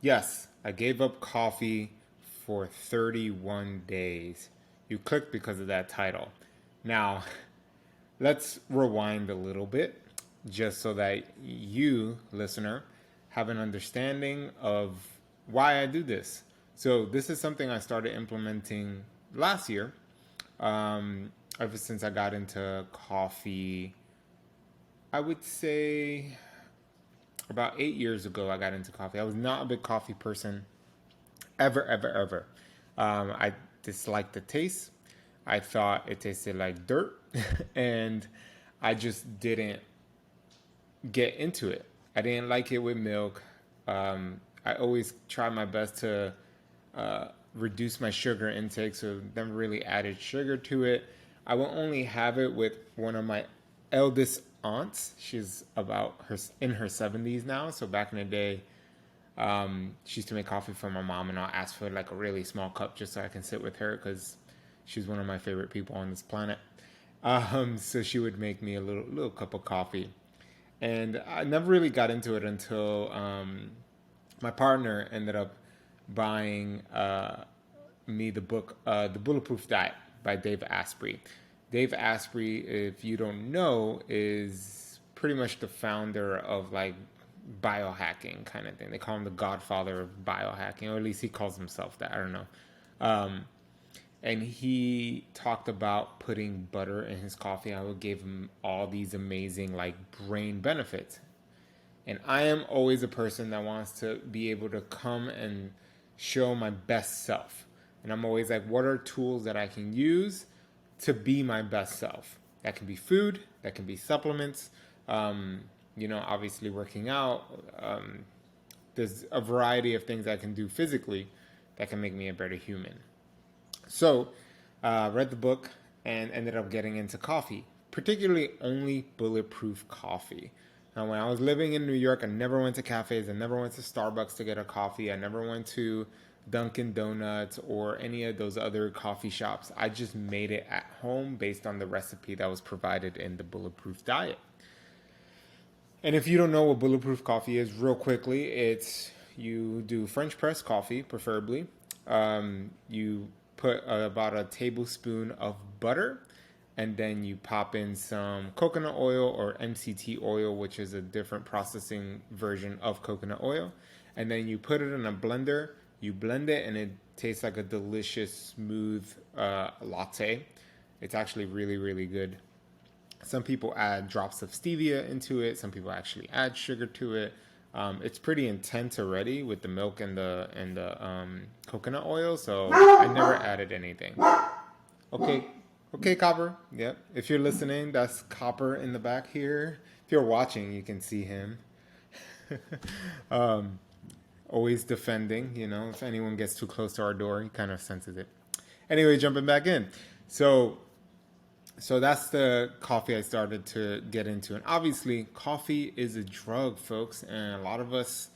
Yes, I gave up coffee for 31 days. You clicked because of that title. Now, let's rewind a little bit just so that you, listener, have an understanding of why I do this. So, this is something I started implementing last year, um, ever since I got into coffee. I would say about 8 years ago, I got into coffee. I was not a big coffee person ever, ever, ever. I disliked the taste. I thought it tasted like dirt, and I just didn't get into it. I didn't like it with milk. I always try my best to reduce my sugar intake, so never really added sugar to it. I will only have it with one of my eldest aunts. She's about her in her 70s now. So back in the day, she used to make coffee for my mom, and I'll ask for like a really small cup just so I can sit with her because she's one of my favorite people on this planet. So she would make me a little cup of coffee, and I never really got into it until my partner ended up buying me the book, The Bulletproof Diet by Dave Asprey. Dave Asprey, if you don't know, is pretty much the founder of like biohacking kind of thing. They call him the godfather of biohacking, or at least he calls himself that. I don't know. Um, and he talked about putting butter in his coffee. I would give him all these amazing like brain benefits. And I am always a person that wants to be able to come and show my best self. And I'm always like, what are tools that I can use to be my best self? That can be food, that can be supplements, um, obviously working out. There's a variety of things I can do physically that can make me a better human. So, read the book and ended up getting into coffee, particularly only bulletproof coffee. Now, when I was living in New York, I never went to cafes. I never went to Starbucks to get a coffee. I never went to Dunkin' Donuts or any of those other coffee shops. I just made it at home based on the recipe that was provided in the bulletproof diet. And if you don't know what bulletproof coffee is, real quickly, it's you do French press coffee, preferably. You put about a tablespoon of butter, and then you pop in some coconut oil or MCT oil, which is a different processing version of coconut oil. And then you put it in a blender, you blend it, and it tastes like a delicious, smooth latte. It's actually really, really good. Some people add drops of stevia into it. Some people actually add sugar to it. It's pretty intense already with the milk and the coconut oil, so I never added anything. Okay, okay, Copper. Yep. If you're listening, that's Copper in the back here. If you're watching, you can see him. um, Always defending. If anyone gets too close to our door, he kind of senses it. Anyway, jumping back in. So that's the coffee I started to get into. And obviously, coffee is a drug, folks. And a lot of us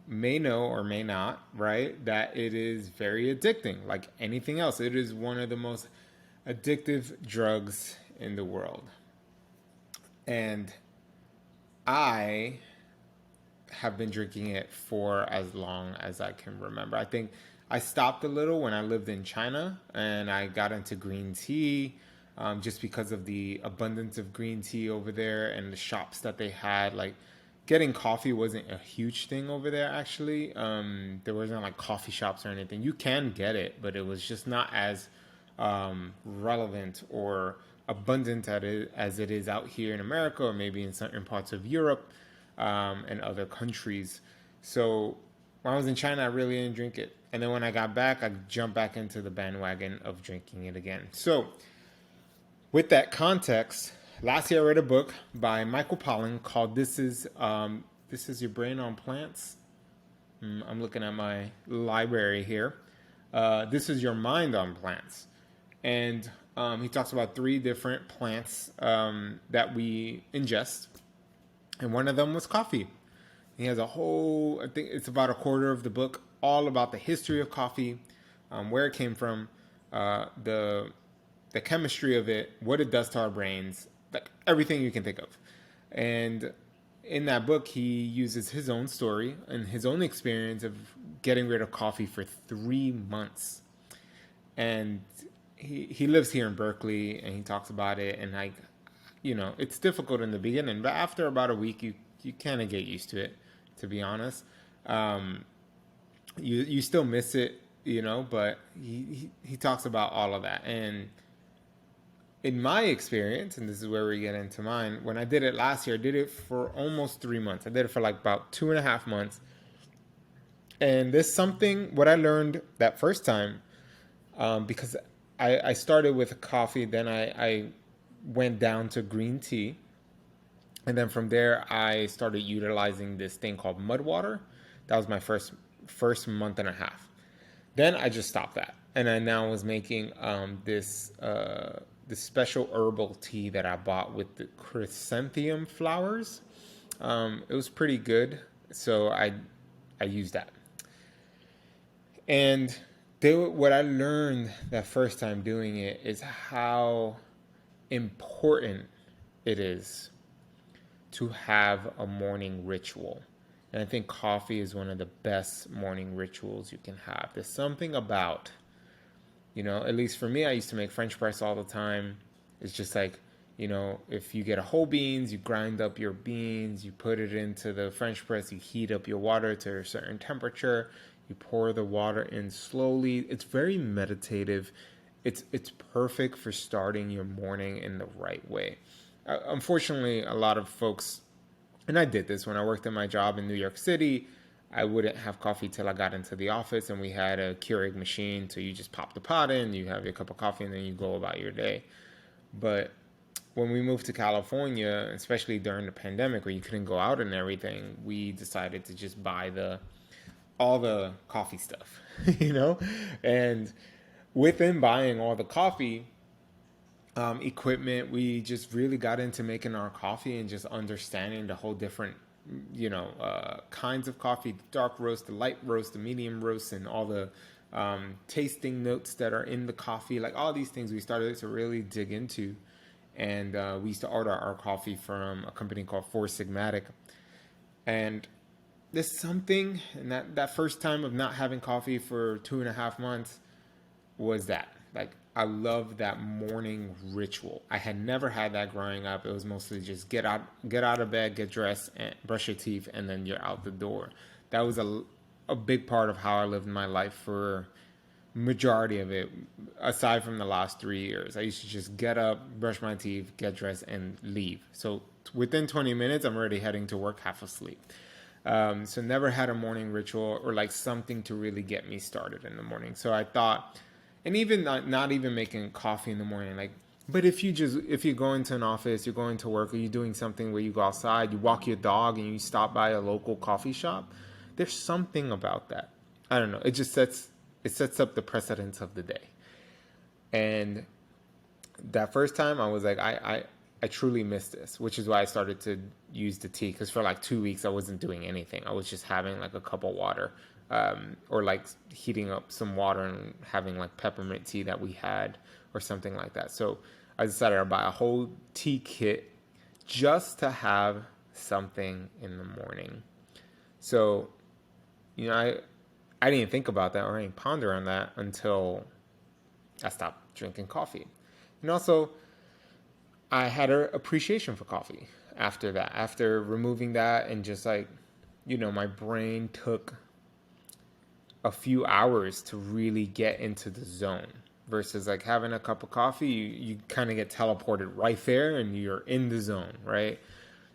may know or may not, right? That it is very addicting. Like anything else, it is one of the most addictive drugs in the world. And I have been drinking it for as long as I can remember. I think I stopped a little when I lived in China and I got into green tea, just because of the abundance of green tea over there and the shops that they had. Like getting coffee wasn't a huge thing over there, actually. There wasn't like coffee shops or anything. You can get it, but it was just not as relevant or abundant as it is out here in America or maybe in certain parts of Europe and other countries. So when I was in China, I really didn't drink it. And then when I got back, I jumped back into the bandwagon of drinking it again. So with that context, last year I read a book by Michael Pollan called This Is Your Brain on Plants. I'm looking at my library here. This is Your Mind on Plants. And he talks about three different plants that we ingest. And one of them was coffee. He has a whole, I think it's about a quarter of the book, all about the history of coffee, where it came from, the chemistry of it, what it does to our brains, like everything you can think of. And in that book, he uses his own story and his own experience of getting rid of coffee for 3 months. And he lives here in Berkeley, and he talks about it. And like, it's difficult in the beginning, but after about a week, you kind of get used to it. To be honest, um, you still miss it, but he talks about all of that. And in my experience, and this is where we get into mine, when I did it last year, I did it for almost 3 months. I did it for like about 2.5 months. And there's something, what I learned that first time, because I started with coffee, then I went down to green tea. And then from there, I started utilizing this thing called mud water. That was my first month and a half. Then I just stopped that, and I now was making this special herbal tea that I bought with the chrysanthemum flowers. It was pretty good, so I used that. And what I learned that first time doing it is how important it is to have a morning ritual. And I think coffee is one of the best morning rituals you can have. There's something about, at least for me, I used to make French press all the time. It's just like, if you get a whole beans, you grind up your beans, you put it into the French press, you heat up your water to a certain temperature, you pour the water in slowly. It's very meditative. It's perfect for starting your morning in the right way. Unfortunately, a lot of folks, and I did this when I worked at my job in New York City. I wouldn't have coffee till I got into the office, and we had a Keurig machine, so you just pop the pot in, you have your cup of coffee, and then you go about your day. But when we moved to California, especially during the pandemic where you couldn't go out and everything, we decided to just buy all the coffee stuff, And within buying all the coffee equipment, we just really got into making our coffee and just understanding the whole different, kinds of coffee: the dark roast, the light roast, the medium roast, and all the tasting notes that are in the coffee. Like all these things we started to really dig into. And we used to order our coffee from a company called Four Sigmatic. And there's something, and that first time of not having coffee for 2.5 months was that. Like, I love that morning ritual. I had never had that growing up. It was mostly just get out of bed, get dressed, and brush your teeth, and then you're out the door. That was a big part of how I lived my life for majority of it, aside from the last 3 years. I used to just get up, brush my teeth, get dressed, and leave. So within 20 minutes, I'm already heading to work half asleep. So never had a morning ritual or like something to really get me started in the morning. So I thought, and even not even making coffee in the morning, like, but if you go into an office, you're going to work, or you're doing something where you go outside, you walk your dog, and you stop by a local coffee shop, there's something about that. I don't know. It just sets up the precedence of the day. And that first time, I was like, I truly missed this, which is why I started to use the tea. Because for like 2 weeks, I wasn't doing anything. I was just having like a cup of water, or like heating up some water and having like peppermint tea that we had or something like that. So I decided to buy a whole tea kit just to have something in the morning. So, I didn't think about that or I didn't ponder on that until I stopped drinking coffee. And also, I had an appreciation for coffee after that. After removing that, and just like, my brain took a few hours to really get into the zone, versus like having a cup of coffee, you kind of get teleported right there and you're in the zone, right?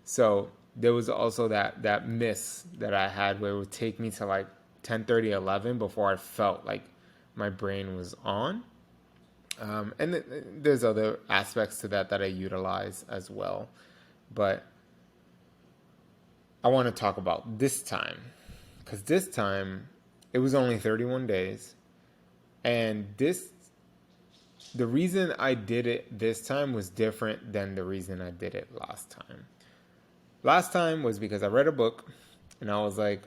So there was also that miss that I had where it would take me to like 10:30, 11 before I felt like my brain was on. And there's other aspects to that I utilize as well. But I want to talk about this time, because this time it was only 31 days. And the reason I did it this time was different than the reason I did it last time. Last time was because I read a book and I was like,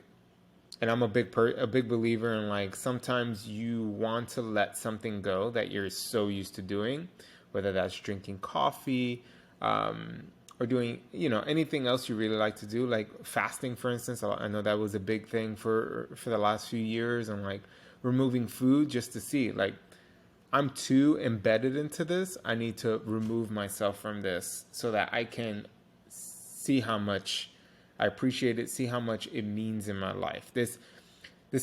and I'm a big believer in like, sometimes you want to let something go that you're so used to doing, whether that's drinking coffee, or doing, anything else you really like to do, like fasting, for instance. I know that was a big thing for the last few years, and like removing food just to see, like, I'm too embedded into this. I need to remove myself from this so that I can see how much I appreciate it, see how much it means in my life. There's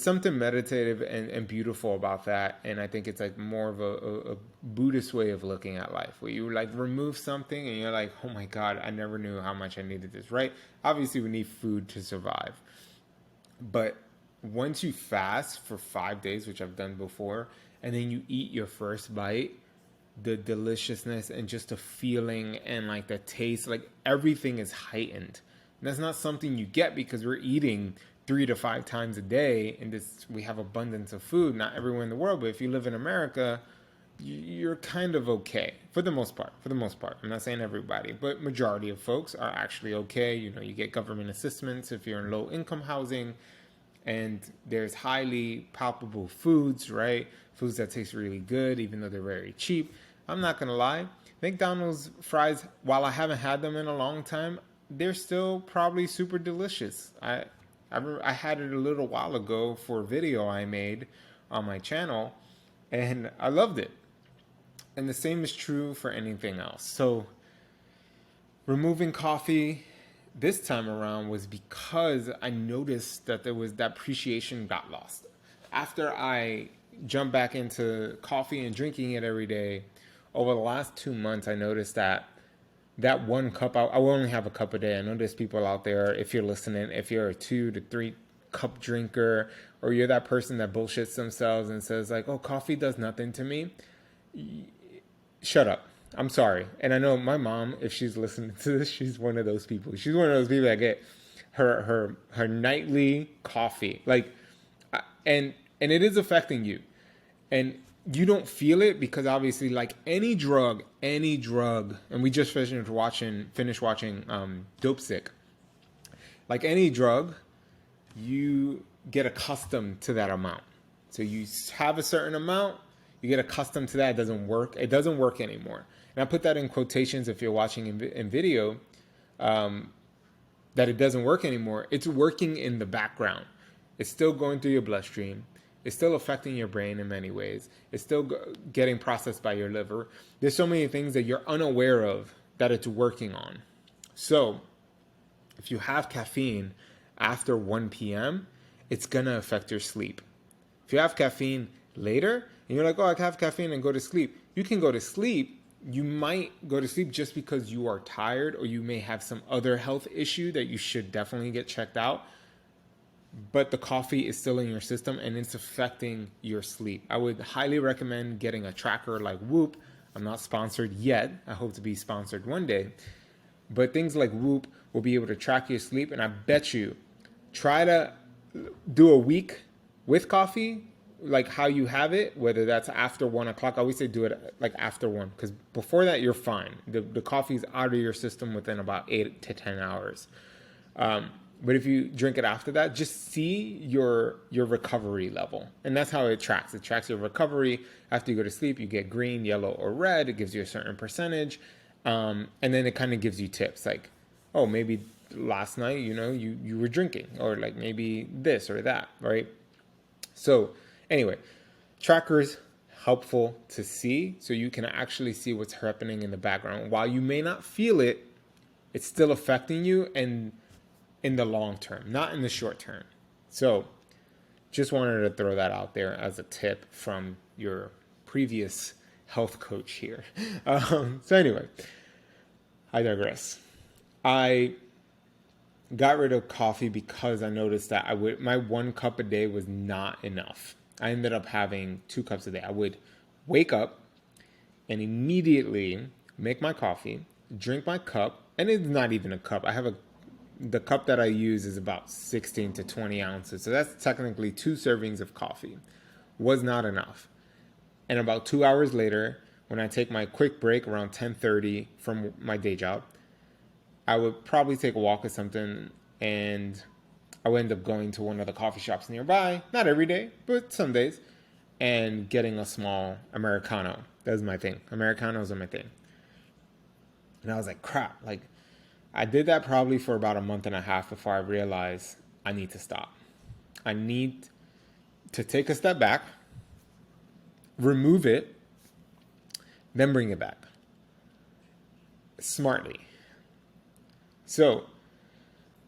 something meditative and beautiful about that. And I think it's like more of a Buddhist way of looking at life, where you like remove something and you're like, oh my God, I never knew how much I needed this, right? Obviously, we need food to survive. But once you fast for 5 days, which I've done before, and then you eat your first bite, the deliciousness and just the feeling and like the taste, like everything is heightened. And that's not something you get because we're eating 3 to 5 times a day, and this we have abundance of food. Not everywhere in the world, but if you live in America, you're kind of okay for the most part. For the most part, I'm not saying everybody, but majority of folks are actually okay. You get government assistance if you're in low income housing, and there's highly palpable foods, right? Foods that taste really good, even though they're very cheap. I'm not gonna lie, McDonald's fries, while I haven't had them in a long time, they're still probably super delicious. I had it a little while ago for a video I made on my channel, and I loved it. And the same is true for anything else. So removing coffee this time around was because I noticed that there was that appreciation got lost. After I jumped back into coffee and drinking it every day, over the last 2 months, I noticed that one cup, I will only have a cup a day. I know there's people out there, if you're listening, if you're a 2 to 3 cup drinker, or you're that person that bullshits themselves and says like, oh, coffee does nothing to me. Shut up. I'm sorry. And I know my mom, if she's listening to this, she's one of those people. She's one of those people that get her nightly coffee. Like, and it is affecting you. And you don't feel it because obviously, like any drug, and we just finished watching Dope Sick. Like any drug, you get accustomed to that amount. So you have a certain amount, you get accustomed to that. It doesn't work. It doesn't work anymore. And I put that in quotations if you're watching in video, that it doesn't work anymore. It's working in the background. It's still going through your bloodstream. It's still affecting your brain in many ways. It's still getting processed by your liver. There's so many things that you're unaware of that it's working on. So if you have caffeine after 1 p.m., it's going to affect your sleep. If you have caffeine later, and you're like, oh, I can have caffeine and go to sleep, you can go to sleep. You might go to sleep just because you are tired, or you may have some other health issue that you should definitely get checked out. But the coffee is still in your system and it's affecting your sleep. I would highly recommend getting a tracker like Whoop. I'm not sponsored yet. I hope to be sponsored one day. But things like Whoop will be able to track your sleep. And I bet you, try to do a week with coffee, like how you have it, whether that's after 1 o'clock. I always say do it like after 1, because before that, you're fine. The coffee is out of your system within about 8 to 10 hours. But if you drink it after that, just see your recovery level. And that's how it tracks. It tracks your recovery. After you go to sleep, you get green, yellow, or red. It gives you a certain percentage. And then it kind of gives you tips like, oh, maybe last night, you were drinking, or like maybe this or that, right? So anyway, trackers helpful to see, so you can actually see what's happening in the background. While you may not feel it, it's still affecting you, and in the long term, not in the short term. So just wanted to throw that out there as a tip from your previous health coach here. So anyway, I digress. I got rid of coffee because I noticed that my 1 cup a day was not enough. I ended up having 2 cups a day. I would wake up and immediately make my coffee, drink my cup, and it's not even a cup. The cup that I use is about 16 to 20 ounces. So that's technically 2 servings of coffee. Was not enough. And about 2 hours later, when I take my quick break around 10:30 from my day job, I would probably take a walk or something, and I would end up going to one of the coffee shops nearby, not every day, but some days, and getting a small Americano. That was my thing. Americanos are my thing. And I was like, crap, like, I did that probably for about a month and a half before I realized I need to stop. I need to take a step back, remove it, then bring it back smartly. So,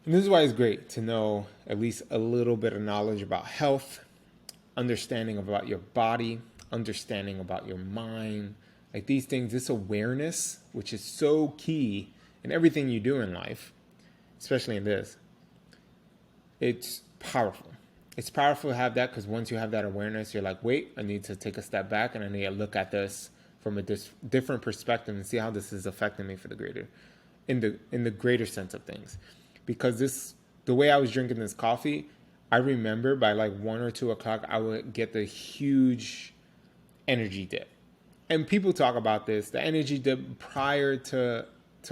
and this is why it's great to know at least a little bit of knowledge about health, understanding about your body, understanding about your mind. Like these things, this awareness, which is so key in everything you do in life, especially in this, it's powerful. It's powerful to have that because once you have that awareness, you're like, wait, I need to take a step back and I need to look at this from a different perspective and see how this is affecting me for the greater, in the greater sense of things. Because the way I was drinking this coffee, I remember by like 1 or 2 o'clock, I would get the huge energy dip. And people talk about this, the energy dip prior to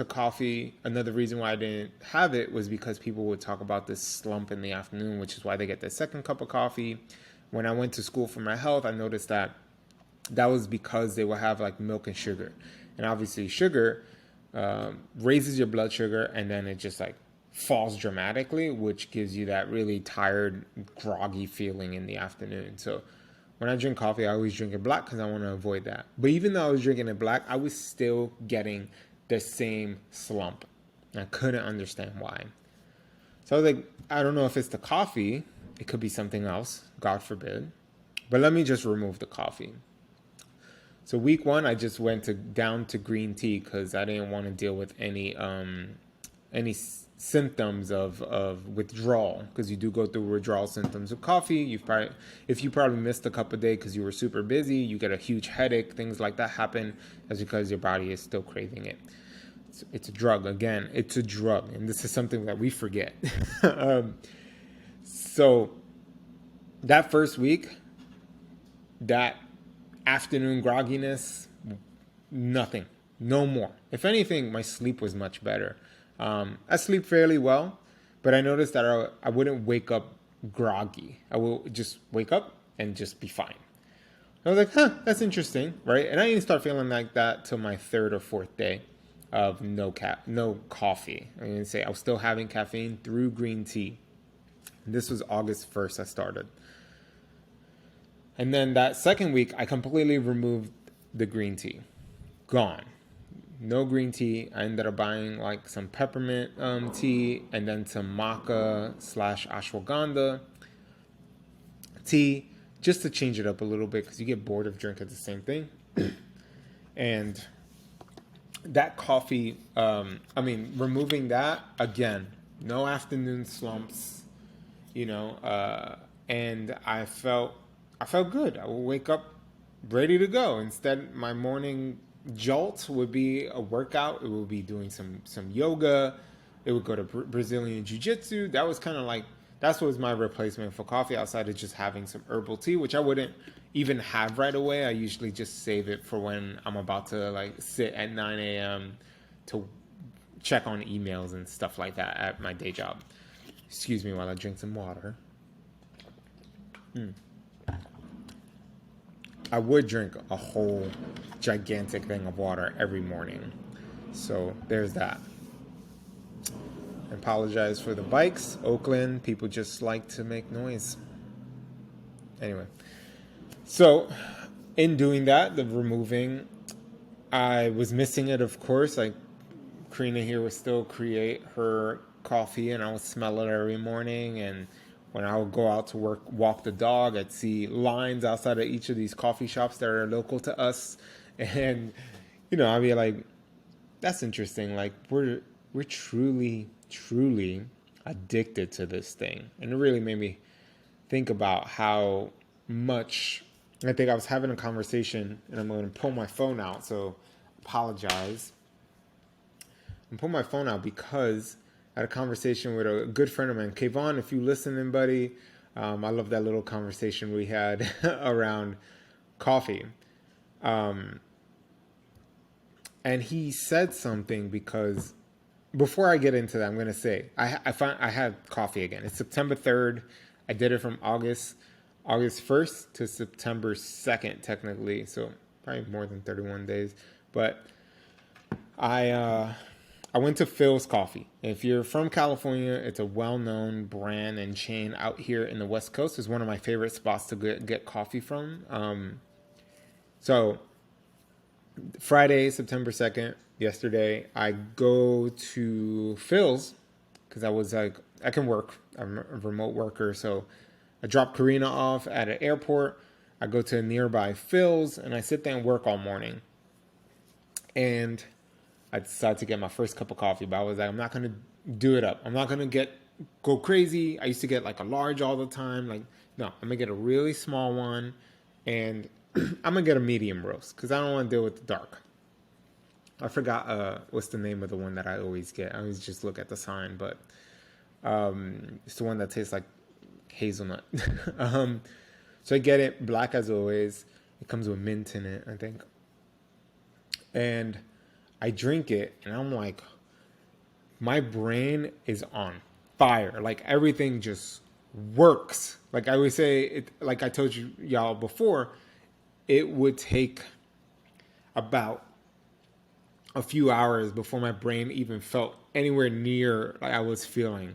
coffee. Another reason why I didn't have it was because people would talk about this slump in the afternoon, which is why they get their second cup of coffee. When I went to school for my health, I noticed that was because they would have like milk and sugar. And obviously sugar raises your blood sugar and then it just like falls dramatically, which gives you that really tired, groggy feeling in the afternoon. So when I drink coffee, I always drink it black because I want to avoid that. But even though I was drinking it black, I was still getting the same slump. I couldn't understand why. So I was like, I don't know if it's the coffee. It could be something else, God forbid. But let me just remove the coffee. So week 1, I just went down to green tea because I didn't want to deal with any symptoms of withdrawal, because you do go through withdrawal symptoms with coffee. If you probably missed a cup a day because you were super busy, you get a huge headache, things like that happen. That's because your body is still craving it. It's a drug. Again, it's a drug, and this is something that we forget. So that first week, that afternoon grogginess, nothing, no more. If anything, my sleep was much better. I sleep fairly well, but I noticed that I wouldn't wake up groggy. I will just wake up and just be fine. I was like, that's interesting, right? And I didn't start feeling like that till my 3rd or 4th day of no coffee. I didn't say I was still having caffeine through green tea. And this was August 1st I started. And then that second week, I completely removed the green tea. Gone. No green tea. I ended up buying like some peppermint tea and then some maca / ashwagandha tea, just to change it up a little bit because you get bored of drinking the same thing. And that coffee, removing that, again, no afternoon slumps, and I felt good. I would wake up ready to go. Instead, my morning jolt would be a workout. It would be doing some yoga. It would go to Brazilian jiu-jitsu. That was kind of like, that's what was my replacement for coffee, outside of just having some herbal tea, which I wouldn't even have right away. I usually just save it for when I'm about to like sit at 9 a.m. to check on emails and stuff like that at my day job. Excuse me while I drink some water. I would drink a whole gigantic thing of water every morning. So there's that. I apologize for the bikes. Oakland, people just like to make noise. Anyway. So in doing that, the removing, I was missing it, of course. Like Karina here would still create her coffee and I would smell it every morning. And when I would go out to walk the dog, I'd see lines outside of each of these coffee shops that are local to us. And, I'd be like, that's interesting. Like we're truly addicted to this thing. And it really made me think about how much. I think I was having a conversation, and I'm going to pull my phone out, so apologize. I'm pulling my phone out because I had a conversation with a good friend of mine, Kayvon. If you listening, buddy, I love that little conversation we had around coffee. And he said something, because before I get into that, I'm going to say I had coffee again. It's September 3rd. I did it from August 1st to September 2nd, technically. So probably more than 31 days. But I I went to Phil's Coffee. If you're from California, it's a well-known brand and chain out here in the West Coast. It's one of my favorite spots to get coffee from. So Friday, September 2nd, yesterday, I go to Phil's because I was like, I can work. I'm a remote worker. So I drop Karina off at an airport. I go to a nearby Phil's and I sit there and work all morning. And I decided to get my first cup of coffee, but I was like, I'm not going to do it up. I'm not going to go crazy. I used to get like a large all the time. Like, no, I'm going to get a really small one. And I'm going to get a medium roast because I don't want to deal with the dark. I forgot what's the name of the one that I always get. I always just look at the sign, but it's the one that tastes like hazelnut. So I get it, black as always. It comes with mint in it, I think. And I drink it, and I'm like, my brain is on fire. Like, everything just works. Like I always say, like I told y'all before, it would take about a few hours before my brain even felt anywhere near like I was feeling.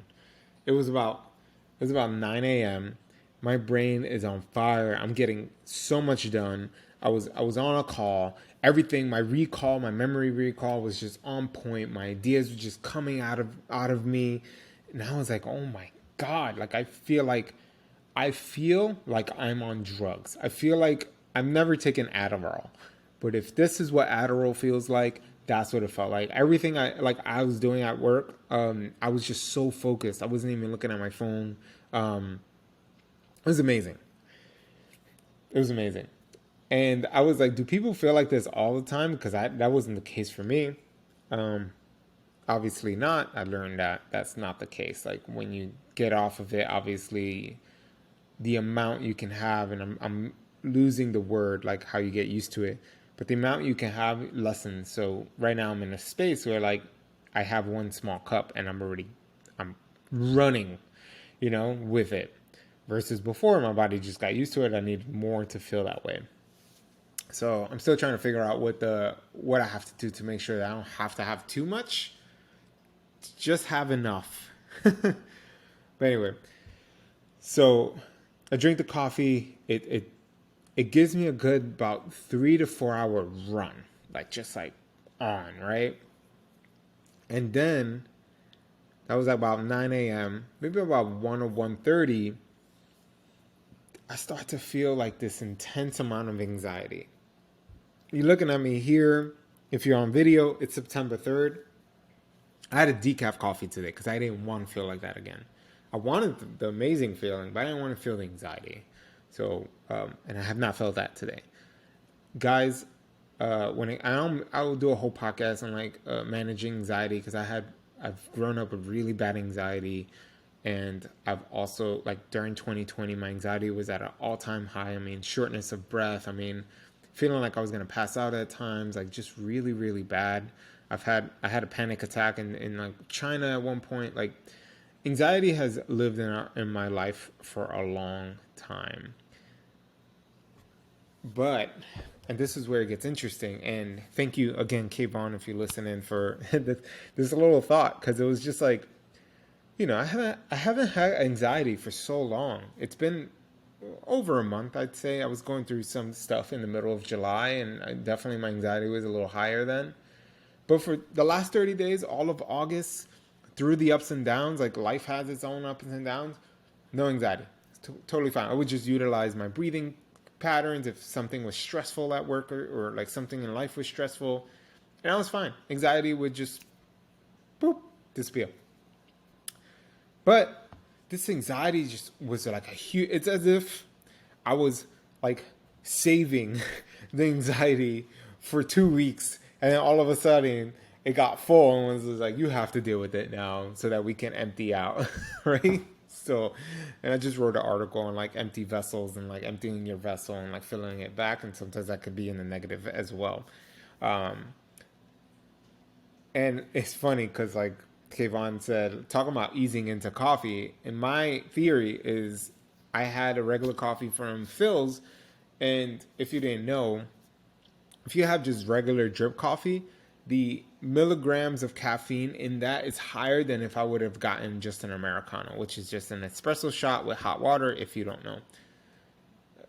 It was about 9 a.m. My brain is on fire. I'm getting so much done. I was on a call. Everything, my memory recall was just on point. My ideas were just coming out of me. And I was like, oh my God. Like I feel like I'm on drugs. I feel like I've never taken Adderall. But if this is what Adderall feels like, that's what it felt like. Everything I was doing at work, I was just so focused. I wasn't even looking at my phone. It was amazing. It was amazing. And I was like, do people feel like this all the time? Because that wasn't the case for me. Obviously not. I learned that that's not the case. Like when you get off of it, obviously the amount you can have, and I'm losing the word, like how you get used to it, but the amount you can have lessens. So right now I'm in a space where like I have one small cup and I'm running, with it. Versus before, my body just got used to it. I needed more to feel that way. So I'm still trying to figure out what I have to do to make sure that I don't have to have too much. Just have enough. But anyway, so I drink the coffee. It gives me a good about 3 to 4 hour run, like just like on, right? And then that was about 9 a.m. Maybe about 1 or 1:30. I start to feel like this intense amount of anxiety. You're looking at me here. If you're on video, it's September 3rd. I had a decaf coffee today because I didn't want to feel like that again. I wanted the amazing feeling, but I didn't want to feel the anxiety. So, and I have not felt that today. Guys, I'll do a whole podcast on like managing anxiety because I've grown up with really bad anxiety. And I've also, like during 2020, my anxiety was at an all-time high. I mean, shortness of breath. I mean, feeling like I was going to pass out at times, like just really, really bad. I had a panic attack in like China at one point. Like anxiety has lived in my life for a long time. But, and this is where it gets interesting. And thank you again, Kayvon, if you're listening for this little thought, because it was just like, I haven't had anxiety for so long. It's been over a month, I'd say. I was going through some stuff in the middle of July, and definitely my anxiety was a little higher then. But for the last 30 days, all of August, through the ups and downs, like life has its own ups and downs, no anxiety. It's totally fine. I would just utilize my breathing patterns if something was stressful at work or like something in life was stressful, and I was fine. Anxiety would just, boop, disappear. But this anxiety just was like a huge, it's as if I was like saving the anxiety for 2 weeks. And then all of a sudden it got full and was like, you have to deal with it now so that we can empty out. Right. So, and I just wrote an article on like empty vessels and like emptying your vessel and like filling it back. And sometimes that could be in the negative as well. And it's funny because like Kayvon said, talking about easing into coffee, and my theory is I had a regular coffee from Phil's, and if you didn't know, if you have just regular drip coffee, the milligrams of caffeine in that is higher than if I would have gotten just an Americano, which is just an espresso shot with hot water, if you don't know.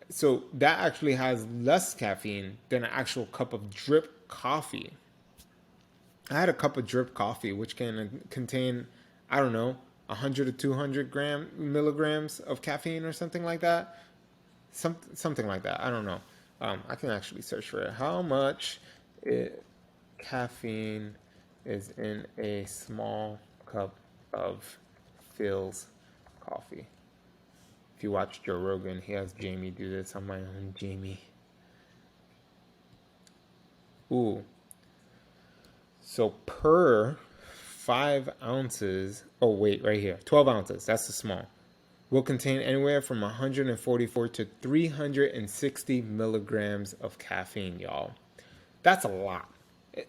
So that actually has less caffeine than an actual cup of drip coffee. I had a cup of drip coffee, which can contain, I don't know, 100 to 200 milligrams of caffeine or something like that. Something like that. I don't know. I can actually search for it. How much caffeine is in a small cup of Phil's coffee? If you watch Joe Rogan, he has Jamie do this. On my own Jamie. Ooh. So per 5 ounces, oh wait, right here, 12 ounces, that's the small, will contain anywhere from 144 to 360 milligrams of caffeine, y'all. That's a lot.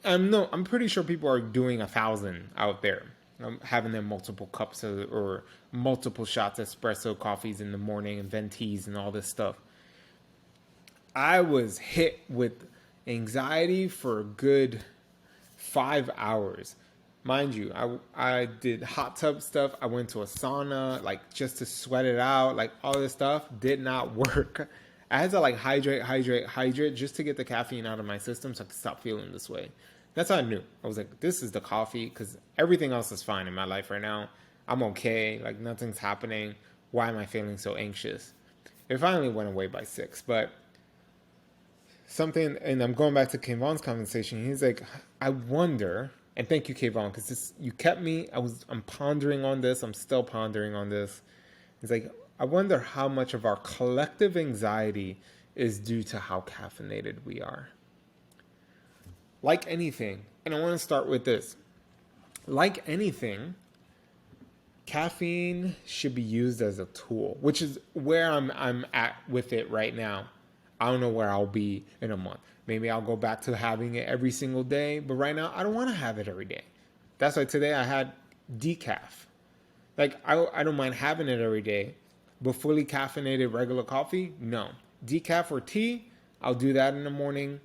I'm pretty sure people are doing 1,000 out there, having them multiple cups or multiple shots of espresso coffees in the morning and ventis and all this stuff. I was hit with anxiety for a good 5 hours. Mind you, I did hot tub stuff. I went to a sauna, like just to sweat it out, like all this stuff did not work. I had to like hydrate just to get the caffeine out of my system so I could stop feeling this way. That's how I knew. I was like, this is the coffee, because everything else is fine in my life right now. I'm okay. Like nothing's happening. Why am I feeling so anxious? It finally went away by 6, but something, and I'm going back to Kayvon's conversation. He's like, I wonder, and thank you, Kayvon, because you kept me. I'm pondering on this. I'm still pondering on this. He's like, I wonder how much of our collective anxiety is due to how caffeinated we are. Like anything, and I want to start with this. Like anything, caffeine should be used as a tool, which is where I'm at with it right now. I don't know where I'll be in a month. Maybe I'll go back to having it every single day, but right now I don't want to have it every day. That's why today I had decaf. Like I don't mind having it every day, but fully caffeinated regular coffee, no. Decaf or tea, I'll do that in the morning.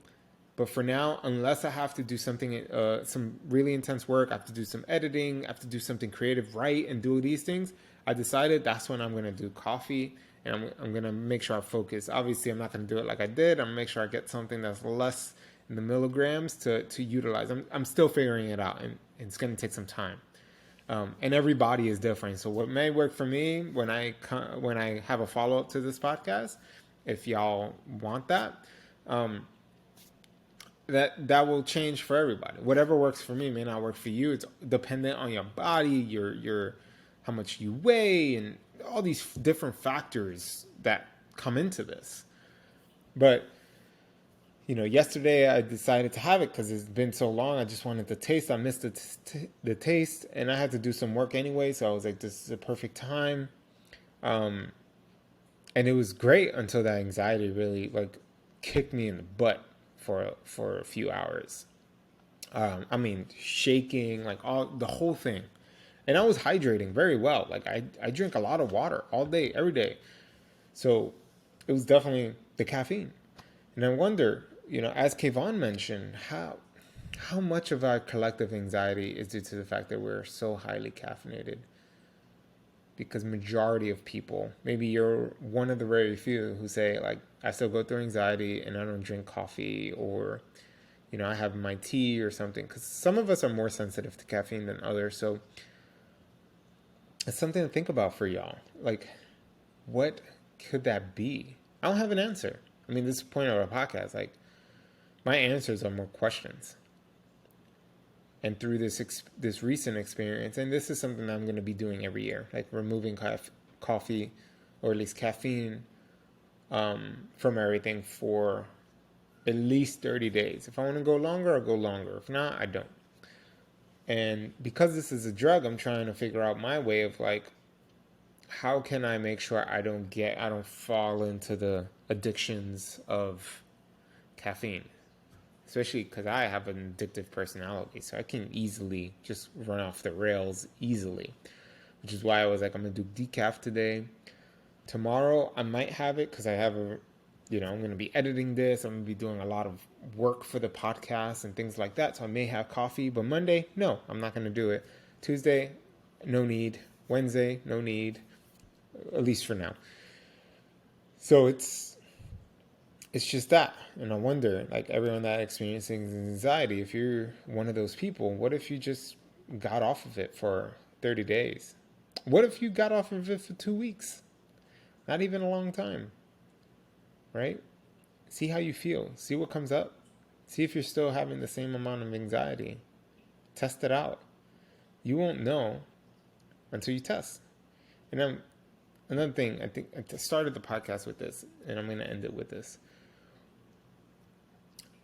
But for now, unless I have to do something, some really intense work, I have to do some editing, I have to do something creative, write, and do these things, I decided that's when I'm going to do coffee, and I'm going to make sure I focus. Obviously, I'm not going to do it like I did. I'm going to make sure I get something that's less in the milligrams to utilize. I'm still figuring it out, and it's going to take some time. And every body is different. So what may work for me when I have a follow-up to this podcast, if y'all want that, that will change for everybody. Whatever works for me may not work for you. It's dependent on your body, your how much you weigh, and all these different factors that come into this. But yesterday I decided to have it because it's been so long. I just wanted the taste. I missed the taste, and I had to do some work anyway. So I was like, this is a perfect time. And it was great until that anxiety really kicked me in the butt for a few hours. I mean, shaking, the whole thing. And I was hydrating very well. Like I drink a lot of water all day, every day. So it was definitely the caffeine. And I wonder, as Kayvon mentioned, how much of our collective anxiety is due to the fact that we're so highly caffeinated? Because majority of people, maybe you're one of the very few who say, I still go through anxiety and I don't drink coffee, or, I have my tea or something. Because some of us are more sensitive to caffeine than others. So it's something to think about for y'all. What could that be? I don't have an answer. I mean, this is the point of our podcast. My answers are more questions. And through this recent experience, and this is something that I'm going to be doing every year, removing coffee, or at least caffeine, from everything for at least 30 days. If I want to go longer, I'll go longer. If not, I don't. And because this is a drug, I'm trying to figure out my way of how can I make sure I don't fall into the addictions of caffeine. Especially because I have an addictive personality, so I can easily just run off the rails easily. Which is why I was I'm going to do decaf today. Tomorrow, I might have it because I have I'm going to be editing this. I'm going to be doing a lot of work for the podcast and things like that. So I may have coffee, but Monday, no, I'm not going to do it. Tuesday, no need. Wednesday, no need, at least for now. So it's just that. And I wonder, like everyone that experiences anxiety, if you're one of those people, what if you just got off of it for 30 days? What if you got off of it for 2 weeks? Not even a long time, right? See how you feel. See what comes up. See if you're still having the same amount of anxiety. Test it out. You won't know until you test. And then another thing, I think I started the podcast with this, and I'm going to end it with this.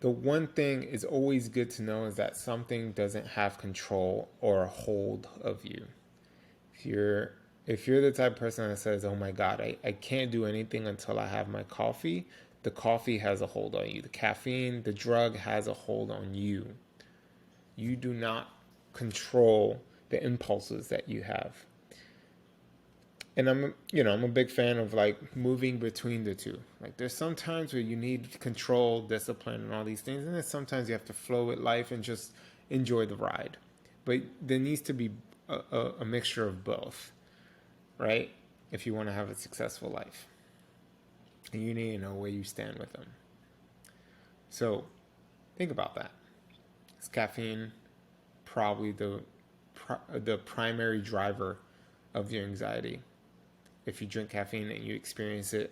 The one thing is always good to know is that something doesn't have control or a hold of you. If you're the type of person that says, oh my God, I can't do anything until I have my coffee, the coffee has a hold on you. The caffeine, the drug has a hold on you. You do not control the impulses that you have. And I'm a big fan of like moving between the two. Like there's some times where you need control, discipline, and all these things. And then sometimes you have to flow with life and just enjoy the ride. But there needs to be a mixture of both, right? If you want to have a successful life. And you need to know where you stand with them. So think about that. Is caffeine probably the primary driver of your anxiety? If you drink caffeine and you experience it,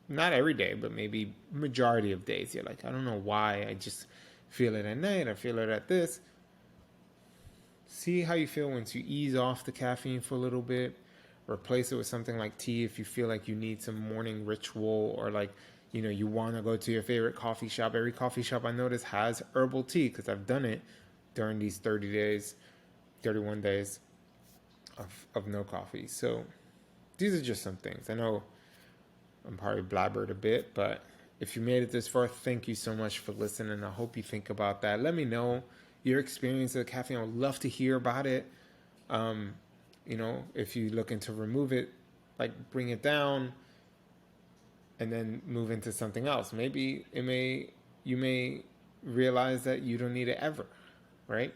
not every day, but maybe majority of days, you're like, I don't know why, I just feel it at night, I feel it at this. See how you feel once you ease off the caffeine for a little bit. Replace it with something like tea if you feel like you need some morning ritual, or like, you want to go to your favorite coffee shop. Every coffee shop I notice has herbal tea because I've done it during these 30 days, 31 days of no coffee. So these are just some things. I know I'm probably blabbered a bit, but if you made it this far, thank you so much for listening. I hope you think about that. Let me know your experience with caffeine. I would love to hear about it. If you're looking to remove it, like bring it down and then move into something else. Maybe you may realize that you don't need it ever, right?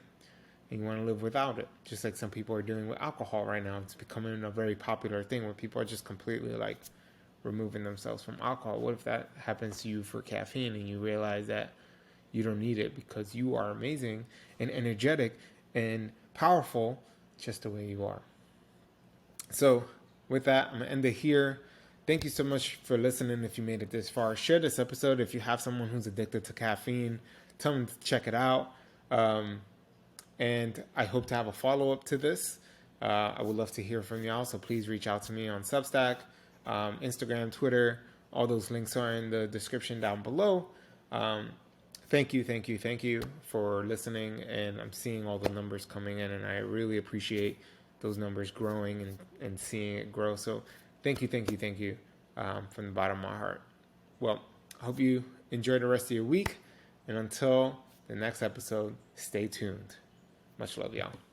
And you want to live without it. Just like some people are doing with alcohol right now. It's becoming a very popular thing where people are just completely like removing themselves from alcohol. What if that happens to you for caffeine and you realize that you don't need it because you are amazing and energetic and powerful just the way you are? So with that, I'm going to end it here. Thank you so much for listening if you made it this far. Share this episode if you have someone who's addicted to caffeine. Tell them to check it out. And I hope to have a follow-up to this. I would love to hear from y'all, so please reach out to me on Substack, Instagram, Twitter. All those links are in the description down below. Thank you for listening, and I'm seeing all the numbers coming in, and I really appreciate those numbers growing and seeing it grow. So thank you from the bottom of my heart. Well, I hope you enjoy the rest of your week, and until the next episode, stay tuned. Much love, y'all.